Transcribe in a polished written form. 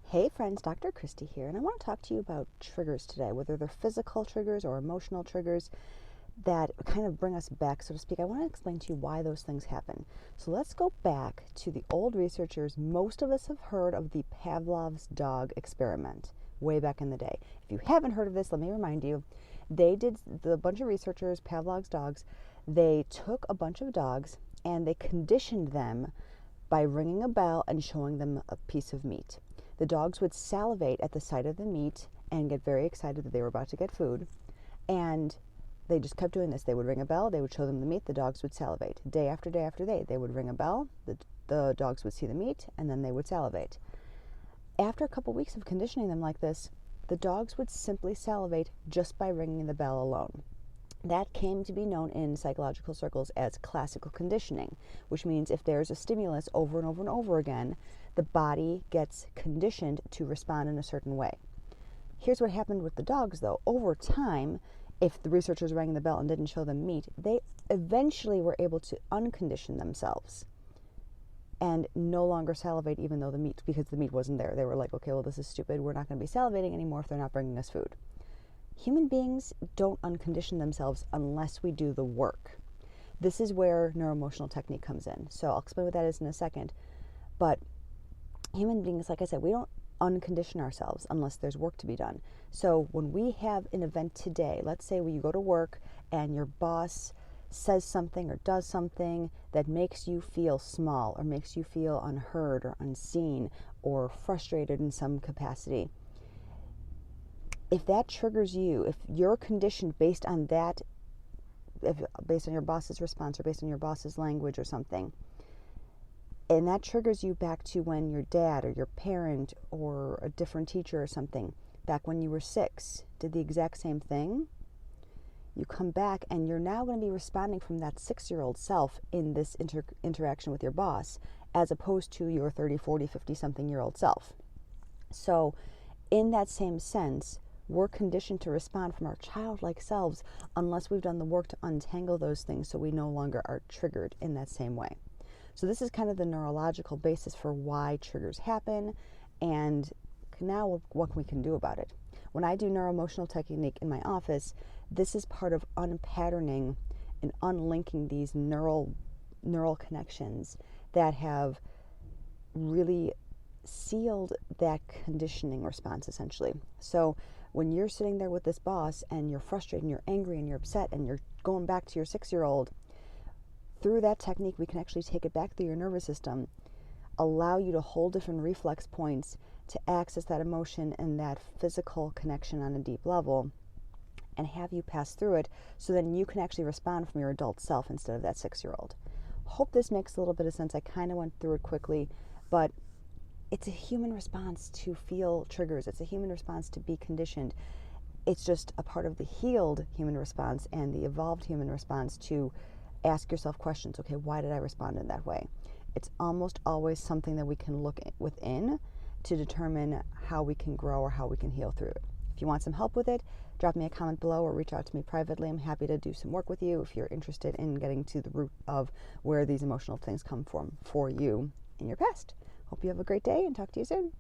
Hey friends, Dr. Christy here, and I want to talk to you about triggers today, whether they're physical triggers or emotional triggers that kind of bring us back, so to speak. I want to explain to you why those things happen. So let's go back to the old researchers. Most of us have heard of the Pavlov's dog experiment way back in the day. If you haven't heard of this, let me remind you. The bunch of researchers, Pavlov's dogs, they took a bunch of dogs and they conditioned them by ringing a bell and showing them a piece of meat. The dogs would salivate at the sight of the meat and get very excited that they were about to get food. And they just kept doing this. They would ring a bell, they would show them the meat, the dogs would salivate. Day after day after day, they would ring a bell, the dogs would see the meat, and then they would salivate. After a couple weeks of conditioning them like this, the dogs would simply salivate just by ringing the bell alone. That came to be known in psychological circles as classical conditioning, which means if there's a stimulus over and over and over again, the body gets conditioned to respond in a certain way. Here's what happened with the dogs, though. Over time, if the researchers rang the bell and didn't show them meat, they eventually were able to uncondition themselves and no longer salivate even though because the meat wasn't there. They were like, okay, well, this is stupid. We're not going to be salivating anymore if they're not bringing us food. Human beings don't uncondition themselves unless we do the work. This is where neuroemotional technique comes in. So I'll explain what that is in a second. But human beings, like I said, we don't uncondition ourselves unless there's work to be done. So when we have an event today, let's say when you go to work and your boss says something or does something that makes you feel small or makes you feel unheard or unseen or frustrated in some capacity. If that triggers you, if you're conditioned based on that, based on your boss's response or based on your boss's language or something, and that triggers you back to when your dad or your parent or a different teacher or something, back when you were 6, did the exact same thing, you come back and you're now going to be responding from that 6-year-old self in this interaction with your boss, as opposed to your 30, 40, 50-something-year-old self. So in that same sense, we're conditioned to respond from our childlike selves unless we've done the work to untangle those things so we no longer are triggered in that same way. So this is kind of the neurological basis for why triggers happen, and now what we can do about it. When I do neuroemotional technique in my office, this is part of unpatterning and unlinking these neural connections that have really sealed that conditioning response, essentially. So when you're sitting there with this boss and you're frustrated and you're angry and you're upset and you're going back to your 6-year-old, through that technique, we can actually take it back through your nervous system, allow you to hold different reflex points to access that emotion and that physical connection on a deep level, and have you pass through it so then you can actually respond from your adult self instead of that 6-year-old. Hope this makes a little bit of sense. I kind of went through it quickly, but it's a human response to feel triggers. It's a human response to be conditioned. It's just a part of the healed human response and the evolved human response to ask yourself questions. Okay, why did I respond in that way? It's almost always something that we can look within to determine how we can grow or how we can heal through it. If you want some help with it, drop me a comment below or reach out to me privately. I'm happy to do some work with you if you're interested in getting to the root of where these emotional things come from for you in your past. Hope you have a great day and talk to you soon.